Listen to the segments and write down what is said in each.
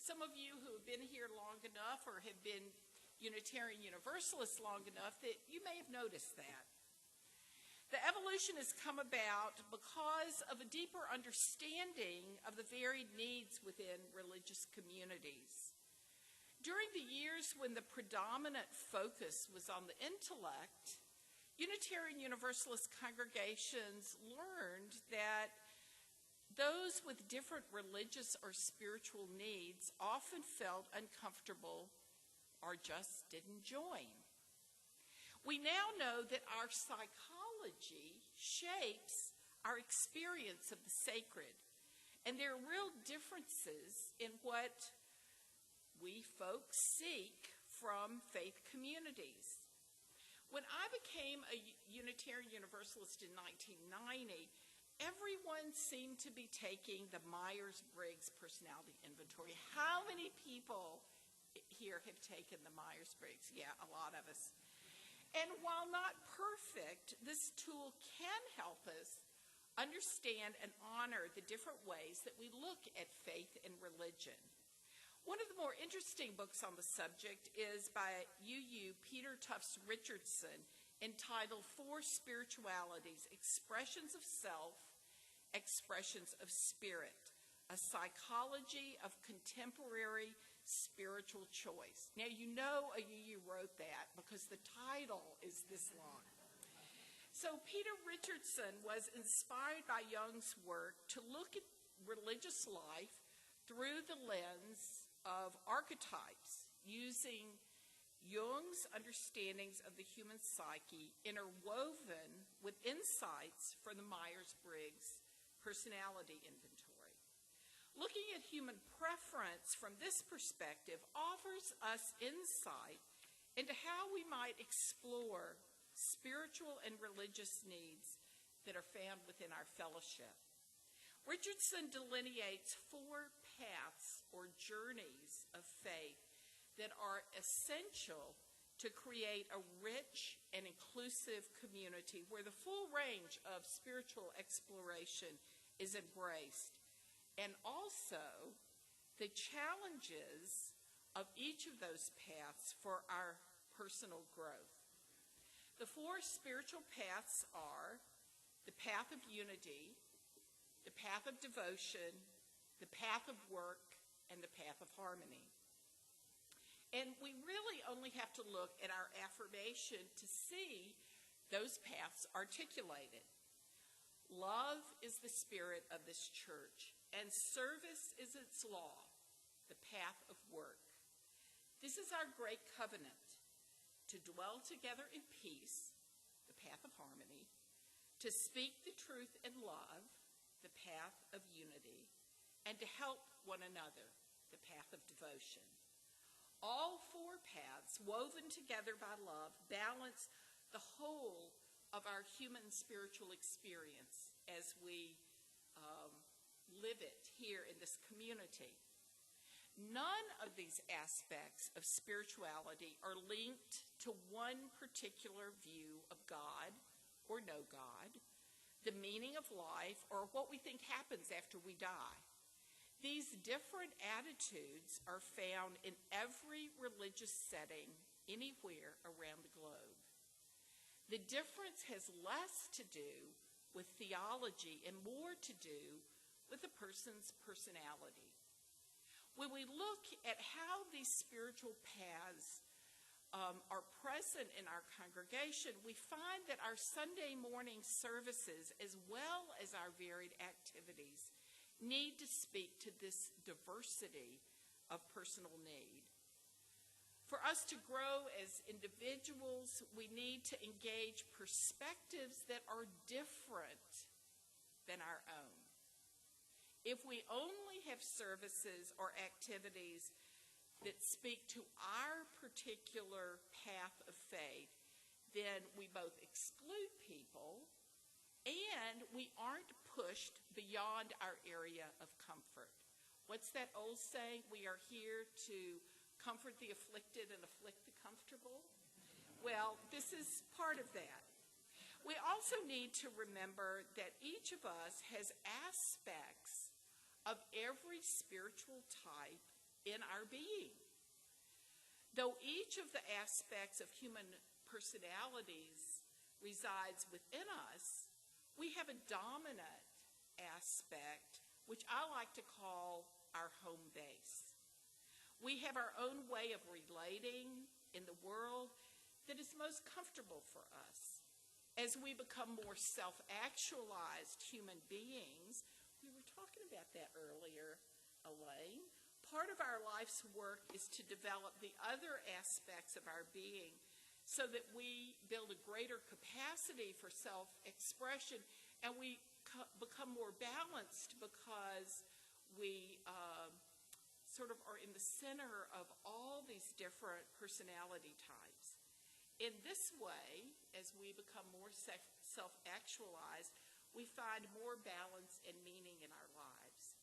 Some of you who have been here long enough or have been Unitarian Universalists long enough that you may have noticed that. The evolution has come about because of a deeper understanding of the varied needs within religious communities. During the years when the predominant focus was on the intellect, Unitarian Universalist congregations learned that those with different religious or spiritual needs often felt uncomfortable or just didn't join. We now know that our psychology shapes our experience of the sacred, and there are real differences in what we folks seek from faith communities. When I became a Unitarian Universalist in 1990, everyone seemed to be taking the Myers-Briggs personality inventory. How many people here have taken the Myers-Briggs? Yeah, a lot of us. And while not perfect, this tool can help us understand and honor the different ways that we look at faith and religion. One of the more interesting books on the subject is by UU Peter Tufts Richardson, entitled Four Spiritualities: Expressions of Self, Expressions of Spirit, a Psychology of Contemporary Spiritual Choice. Now, you know a UU wrote that because the title is this long. So Peter Richardson was inspired by Jung's work to look at religious life through the lens of archetypes, using Jung's understandings of the human psyche interwoven with insights from the Myers-Briggs personality inventory. Looking at human preference from this perspective offers us insight into how we might explore spiritual and religious needs that are found within our fellowship. Richardson delineates four paths or journeys of faith that are essential to create a rich and inclusive community where the full range of spiritual exploration is embraced, and also the challenges of each of those paths for our personal growth. The four spiritual paths are the path of unity, the path of devotion, the path of work, and the path of harmony. And we really only have to look at our affirmation to see those paths articulated. Love is the spirit of this church, and service is its law, the path of work. This is our great covenant, to dwell together in peace, the path of harmony, to speak the truth in love, the path of unity, and to help one another, the path of devotion. All four paths, woven together by love, balance the whole of our human spiritual experience as we live it here in this community. None of these aspects of spirituality are linked to one particular view of God or no God, the meaning of life, or what we think happens after we die. These different attitudes are found in every religious setting anywhere around the globe. The difference has less to do with theology and more to do with a person's personality. When we look at how these spiritual paths are present in our congregation, we find that our Sunday morning services, as well as our varied activities, need to speak to this diversity of personal need. For us to grow as individuals, we need to engage perspectives that are different than our own. If we only have services or activities that speak to our particular path of faith, then we both exclude people and we aren't pushed beyond our area of comfort. What's that old saying? We are here to comfort the afflicted and afflict the comfortable. Well, this is part of that. We also need to remember that each of us has aspects of every spiritual type in our being. Though each of the aspects of human personalities resides within us, we have a dominant aspect, which I like to call our home base. We have our own way of relating in the world that is most comfortable for us. As we become more self-actualized human beings, we were talking about that earlier, Elaine. Part of our life's work is to develop the other aspects of our being so that we build a greater capacity for self-expression, and we become more balanced because we sort of are in the center of all these different personality types. In this way, as we become more self-actualized, we find more balance and meaning in our lives.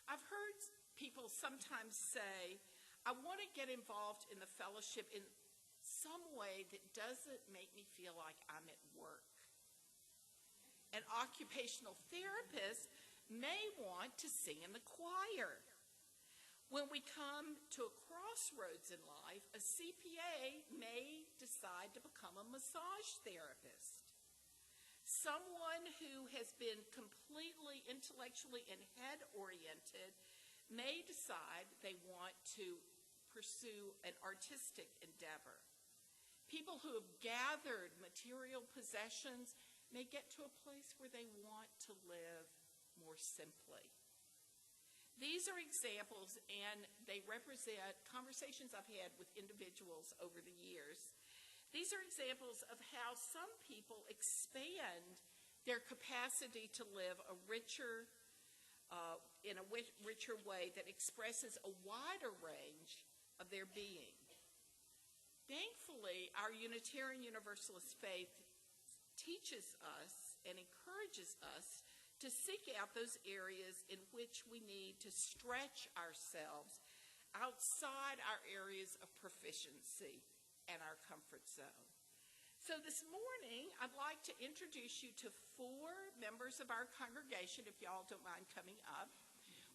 I've heard people sometimes say, I want to get involved in the fellowship in some way that doesn't make me feel like I'm at work. An occupational therapist may want to sing in the choir. When we come to a crossroads in life, a CPA may decide to become a massage therapist. Someone who has been completely intellectually and head-oriented may decide they want to pursue an artistic endeavor. People who have gathered material possessions may get to a place where they want to live more simply. These are examples, and they represent conversations I've had with individuals over the years. These are examples of how some people expand their capacity to live a richer, in a richer way that expresses a wider range of their being. Thankfully, our Unitarian Universalist faith teaches us and encourages us to seek out those areas in which we need to stretch ourselves outside our areas of proficiency and our comfort zone. So this morning, I'd like to introduce you to 4 members of our congregation, if y'all don't mind coming up,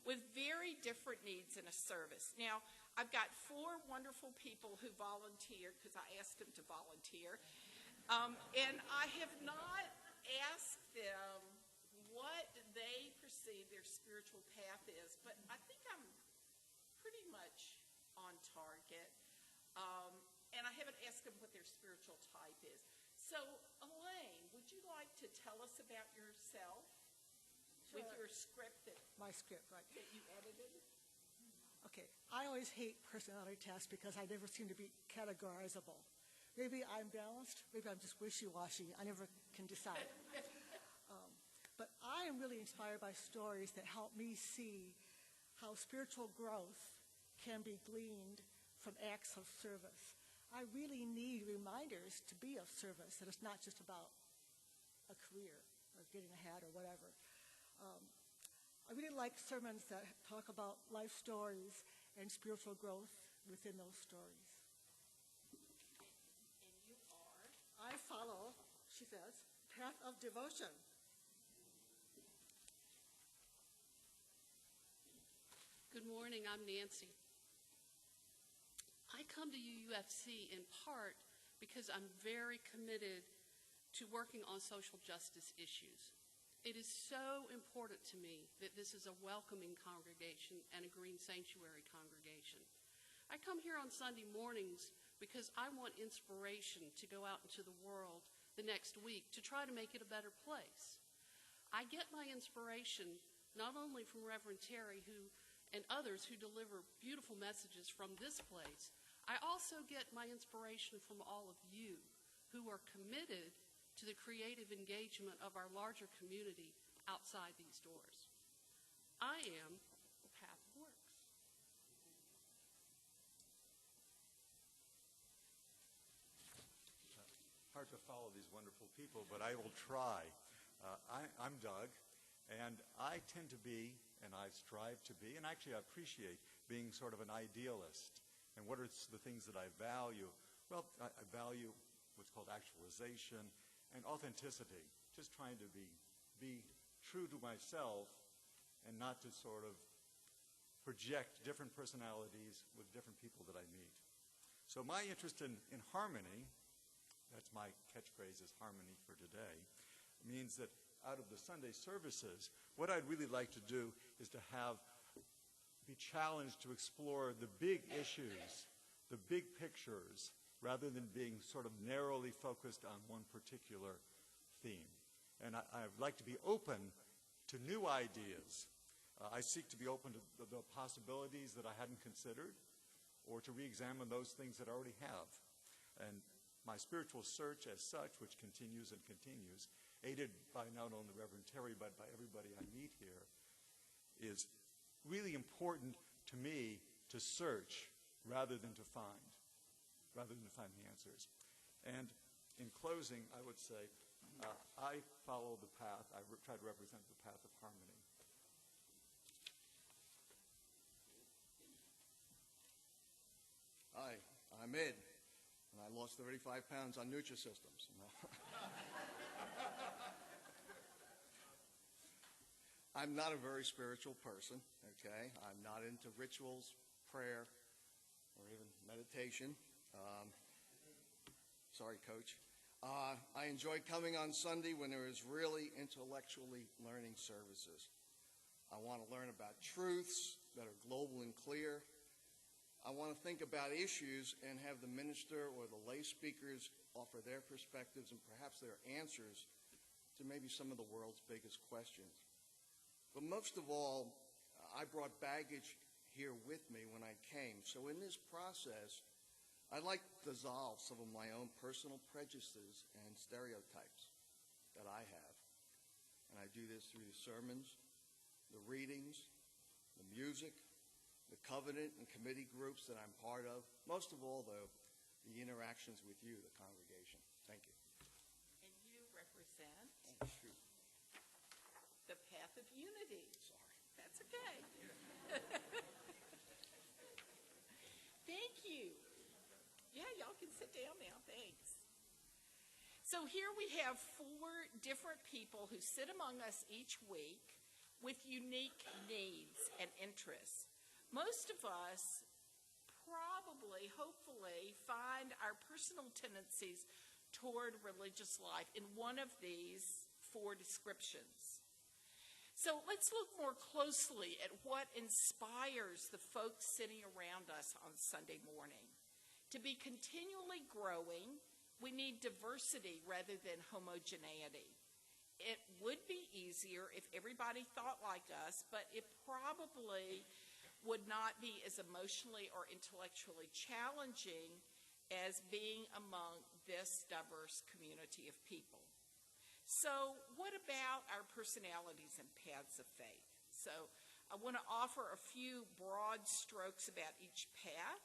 with very different needs in a service. Now, I've got 4 wonderful people who volunteered, because I asked them to volunteer, and I have not asked them what they perceive their spiritual path is, but I think I'm pretty much on target. And I haven't asked them what their spiritual type is. So, Elaine, would you like to tell us about yourself? Sure. With your script My script, right. that you edited? Okay, I always hate personality tests because I never seem to be categorizable. Maybe I'm balanced, maybe I'm just wishy-washy. I never can decide. But I am really inspired by stories that help me see how spiritual growth can be gleaned from acts of service. I really need reminders to be of service, that it's not just about a career or getting ahead or whatever. I really like sermons that talk about life stories and spiritual growth within those stories. And you are? I follow, she says, path of devotion. Good morning, I'm Nancy. I come to UUFC in part because I'm very committed to working on social justice issues. It is so important to me that this is a welcoming congregation and a green sanctuary congregation. I come here on Sunday mornings because I want inspiration to go out into the world the next week to try to make it a better place. I get my inspiration not only from Reverend Terry and others who deliver beautiful messages from this place. I also get my inspiration from all of you who are committed to the creative engagement of our larger community outside these doors. I am the path of works. Hard to follow these wonderful people, but I will try. I'm Doug, and I tend to be, and I strive to be, and actually I appreciate being sort of an idealist. And what are the things that I value? Well, I value what's called actualization and authenticity, just trying to be true to myself and not to sort of project different personalities with different people that I meet. So my interest in harmony, that's my catchphrase, is harmony for today, means that out of the Sunday services, what I'd really like to do is to be challenged to explore the big issues, the big pictures, rather than being sort of narrowly focused on one particular theme. And I'd like to be open to new ideas. I seek to be open to the possibilities that I hadn't considered, or to re-examine those things that I already have. And my spiritual search as such, which continues and continues, aided by not only Reverend Terry, but by everybody I meet here, is really important to me to search rather than to find the answers. And in closing, I would say, I follow the path, I try to represent the path of harmony. Hi, I'm Ed, and I lost 35 pounds on Nutrisystems. I'm not a very spiritual person, okay? I'm not into rituals, prayer, or even meditation. Sorry, Coach. I enjoy coming on Sunday when there is really intellectually learning services. I want to learn about truths that are global and clear. I want to think about issues and have the minister or the lay speakers offer their perspectives and perhaps their answers to maybe some of the world's biggest questions. But most of all, I brought baggage here with me when I came. So in this process, I'd like to dissolve some of my own personal prejudices and stereotypes that I have. And I do this through the sermons, the readings, the music, the covenant and committee groups that I'm part of. Most of all, though, the interactions with you, the congregation. Thank you. And you represent Oh, shoot. the path of unity. Sorry. That's okay. Thank you. Yeah, y'all can sit down now. Thanks. So here we have 4 different people who sit among us each week with unique needs and interests. Most of us probably, hopefully, find our personal tendencies toward religious life in one of these 4 descriptions. So let's look more closely at what inspires the folks sitting around us on Sunday morning. To be continually growing, we need diversity rather than homogeneity. It would be easier if everybody thought like us, but it probably would not be as emotionally or intellectually challenging as being among this diverse community of people. So what about our personalities and paths of faith? So I want to offer a few broad strokes about each path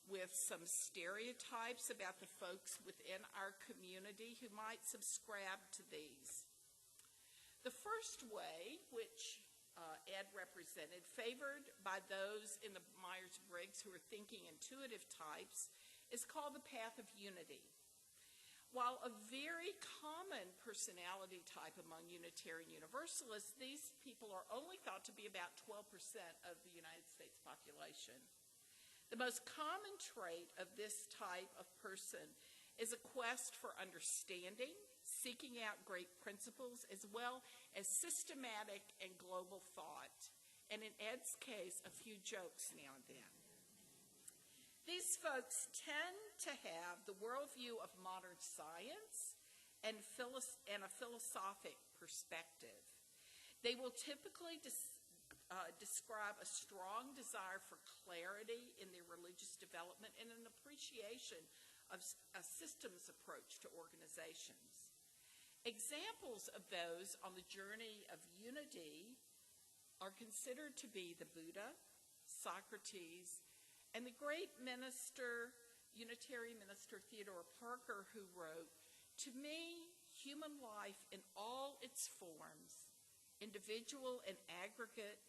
with some stereotypes about the folks within our community who might subscribe to these. The first way, which Ed represented, favored by those in the Myers-Briggs who are thinking intuitive types, is called the path of unity. While a very common personality type among Unitarian Universalists, these people are only thought to be about 12% of the United States population. The most common trait of this type of person is a quest for understanding, seeking out great principles, as well as systematic and global thought, and in Ed's case, a few jokes now and then. These folks tend to have the worldview of modern science and a philosophic perspective. They will typically describe a strong desire for clarity in their religious development and an appreciation of a systems approach to organizations. Examples of those on the journey of unity are considered to be the Buddha, Socrates, and the great minister, Unitarian minister Theodore Parker, who wrote, "To me, human life in all its forms, individual and aggregate,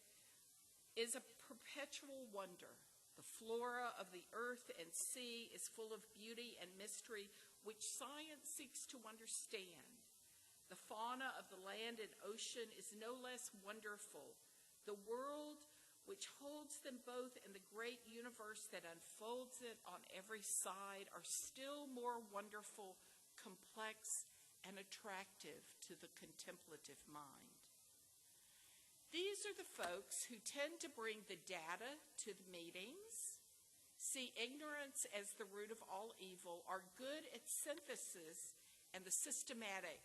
is a perpetual wonder. The flora of the earth and sea is full of beauty and mystery which science seeks to understand. The fauna of the land and ocean is no less wonderful. The world which holds them both in the great universe that unfolds it on every side, are still more wonderful, complex, and attractive to the contemplative mind. These are the folks who tend to bring the data to the meetings, see ignorance as the root of all evil, are good at synthesis and the systematic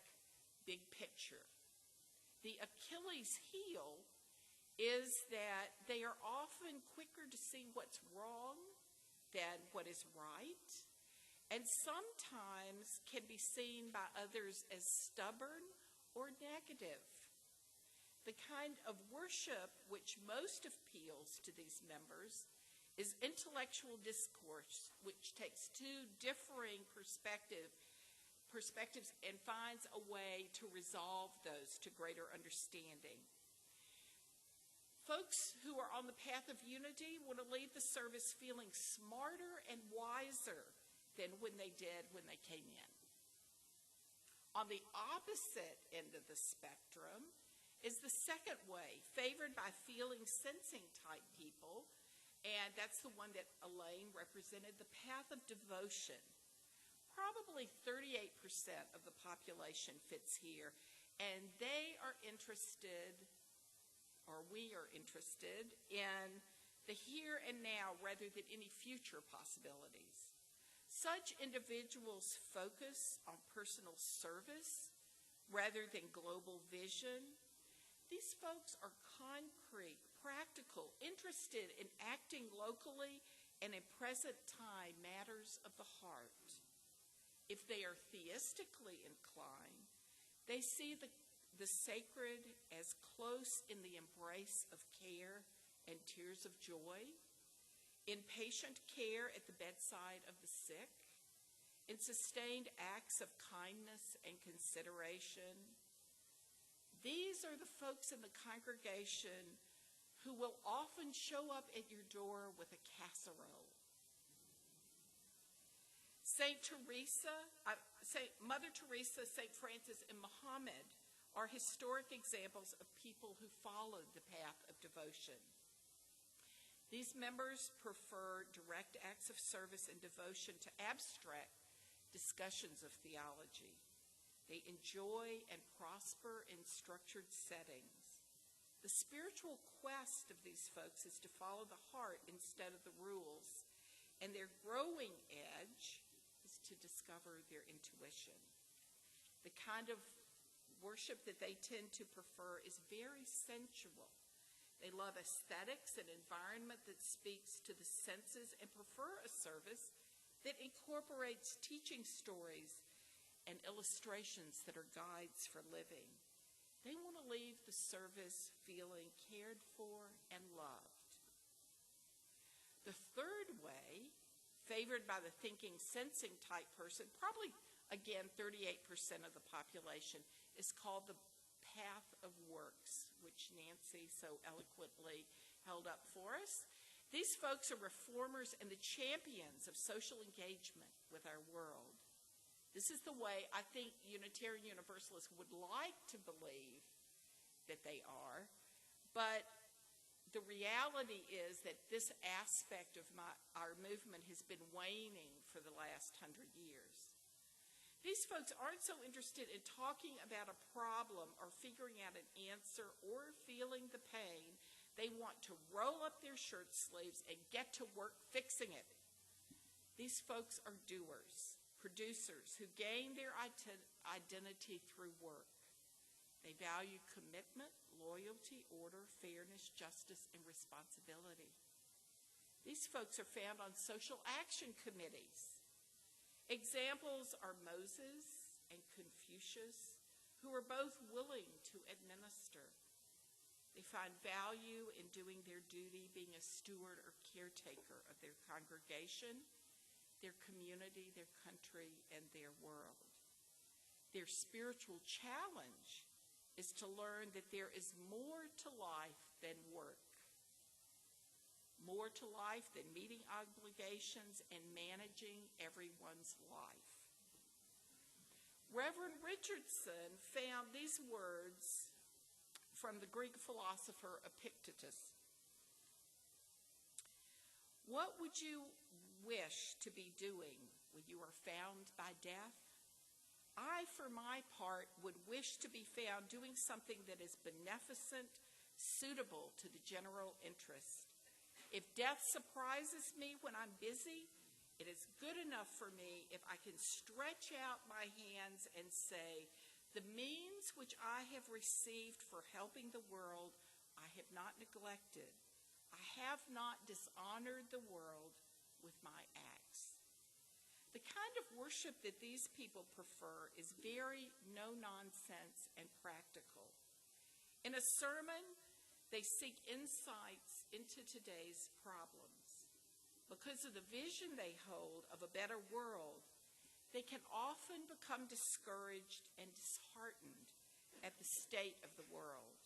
big picture. The Achilles heel is that they are often quicker to see what's wrong than what is right, and sometimes can be seen by others as stubborn or negative. The kind of worship which most appeals to these members is intellectual discourse, which takes two differing perspectives and finds a way to resolve those to greater understanding. Folks who are on the path of unity want to leave the service feeling smarter and wiser than when they did when they came in. On the opposite end of the spectrum is the second way, favored by feeling sensing type people, and that's the one that Elaine represented, the path of devotion. Probably 38% of the population fits here, and they are interested, or we are interested, in the here and now rather than any future possibilities. Such individuals focus on personal service rather than global vision. These folks are concrete, practical, interested in acting locally and in present time matters of the heart. If they are theistically inclined, they see the sacred as close in the embrace of care and tears of joy, in patient care at the bedside of the sick, in sustained acts of kindness and consideration. These are the folks in the congregation who will often show up at your door with a casserole. Mother Teresa, St. Francis, and Muhammad are historic examples of people who followed the path of devotion. These members prefer direct acts of service and devotion to abstract discussions of theology. They enjoy and prosper in structured settings. The spiritual quest of these folks is to follow the heart instead of the rules, and their growing edge is to discover their intuition. The kind of worship that they tend to prefer is very sensual. They love aesthetics and environment that speaks to the senses and prefer a service that incorporates teaching stories and illustrations that are guides for living. They want to leave the service feeling cared for and loved. The third way, favored by the thinking, sensing type person, probably again 38% of the population, is called the path of works, which Nancy so eloquently held up for us. These folks are reformers and the champions of social engagement with our world. This is the way I think Unitarian Universalists would like to believe that they are, but the reality is that this aspect of our movement has been waning for the last 100 years. These folks aren't so interested in talking about a problem or figuring out an answer or feeling the pain. They want to roll up their shirt sleeves and get to work fixing it. These folks are doers, producers who gain their identity through work. They value commitment, loyalty, order, fairness, justice, and responsibility. These folks are found on social action committees. Examples are Moses and Confucius, who are both willing to administer. They find value in doing their duty, being a steward or caretaker of their congregation, their community, their country, and their world. Their spiritual challenge is to learn that there is more to life than work, more to life than meeting obligations and managing everyone's life. Reverend Richardson found these words from the Greek philosopher Epictetus. What would you wish to be doing when you are found by death? I, for my part, would wish to be found doing something that is beneficent, suitable to the general interest. If death surprises me when I'm busy, it is good enough for me if I can stretch out my hands and say, the means which I have received for helping the world, I have not neglected. I have not dishonored the world with my acts. The kind of worship that these people prefer is very no-nonsense and practical. In a sermon, they seek insights into today's problems. Because of the vision they hold of a better world, they can often become discouraged and disheartened at the state of the world.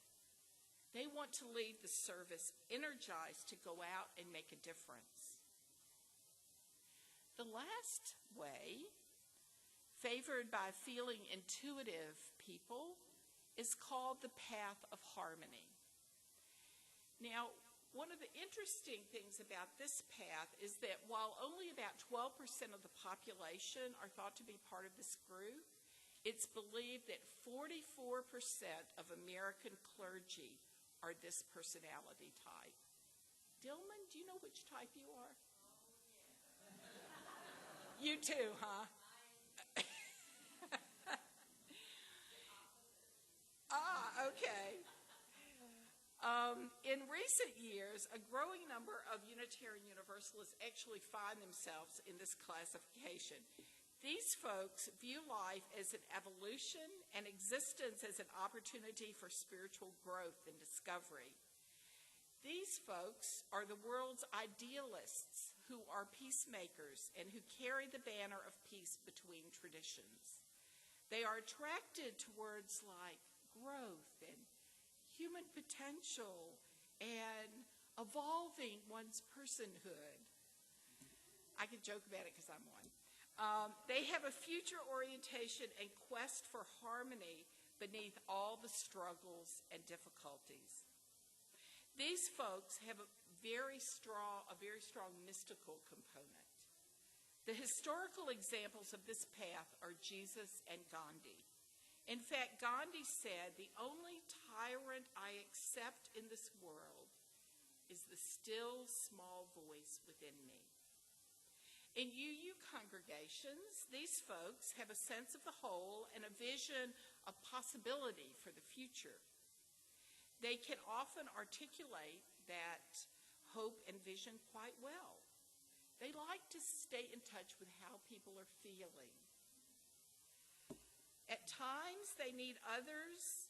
They want to leave the service energized to go out and make a difference. The last way, favored by feeling intuitive people, is called the path of harmony. Now, one of the interesting things about this path is that while only about 12% of the population are thought to be part of this group, it's believed that 44% of American clergy are this personality type. Dillman, do you know which type you are? You too, huh? Okay. In recent years, a growing number of Unitarian Universalists actually find themselves in this classification. These folks view life as an evolution and existence as an opportunity for spiritual growth and discovery. These folks are the world's idealists who are peacemakers and who carry the banner of peace between traditions. They are attracted to words like growth and human potential and evolving one's personhood. I can joke about it because I'm one. They have a future orientation and quest for harmony beneath all the struggles and difficulties. These folks have a very strong mystical component. The historical examples of this path are Jesus and Gandhi. In fact, Gandhi said, "The only tyrant I accept in this world is the still small voice within me." In UU congregations, these folks have a sense of the whole and a vision of possibility for the future. They can often articulate that hope and vision quite well. They like to stay in touch with how people are feeling. At times, they need others.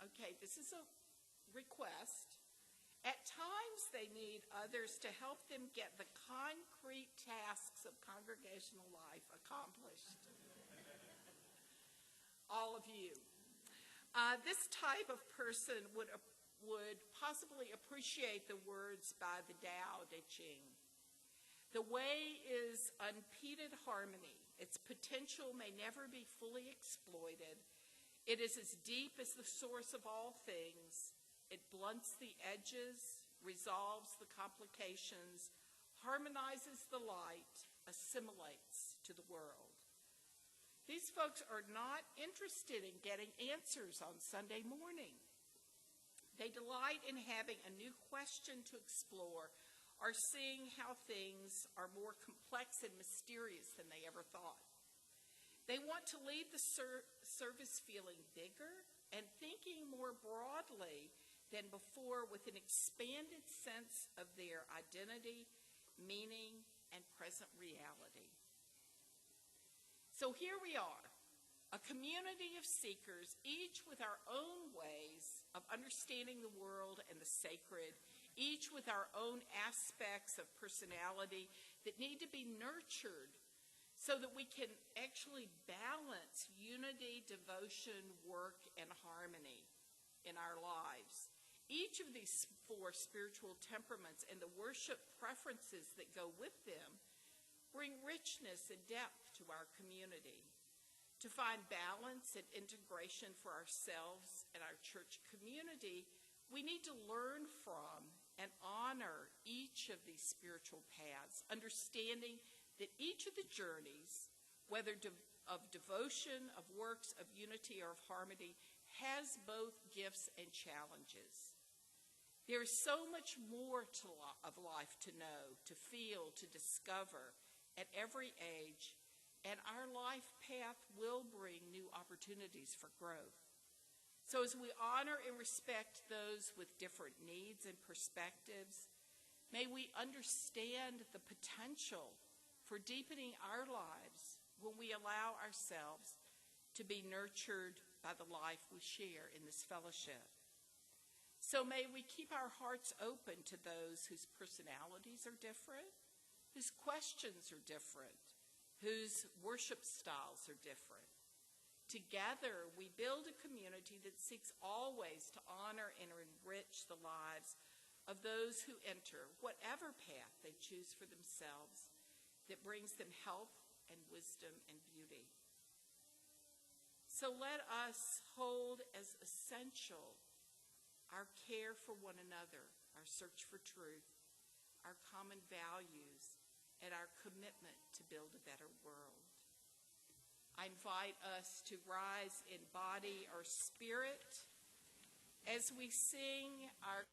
Okay, this is a request. At times, they need others to help them get the concrete tasks of congregational life accomplished. All of you. This type of person would possibly appreciate the words by the Tao Te Ching. The way is unimpeded harmony. Its potential may never be fully exploited. It is as deep as the source of all things. It blunts the edges, resolves the complications, harmonizes the light, assimilates to the world. These folks are not interested in getting answers on Sunday morning. They delight in having a new question to explore or seeing how things are more complex and mysterious than they ever thought. They want to leave the service feeling bigger and thinking more broadly than before with an expanded sense of their identity, meaning, and present reality. So here we are, a community of seekers, each with our own ways of understanding the world and the sacred, each with our own aspects of personality that need to be nurtured so that we can actually balance unity, devotion, work, and harmony in our lives. Each of these four spiritual temperaments and the worship preferences that go with them bring richness and depth to our community. To find balance and integration for ourselves and our church community, we need to learn from and honor each of these spiritual paths, understanding that each of the journeys, whether of devotion, of works, of unity, or of harmony, has both gifts and challenges. There is so much more of life to know, to feel, to discover at every age, and our life path will bring new opportunities for growth. So as we honor and respect those with different needs and perspectives, may we understand the potential for deepening our lives when we allow ourselves to be nurtured by the life we share in this fellowship. So may we keep our hearts open to those whose personalities are different, whose questions are different, whose worship styles are different. Together, we build a community that seeks always to honor and enrich the lives of those who enter whatever path they choose for themselves that brings them health and wisdom and beauty. So let us hold as essential our care for one another, our search for truth, our common values, and our commitment to build a better world. I invite us to rise in body or spirit as we sing our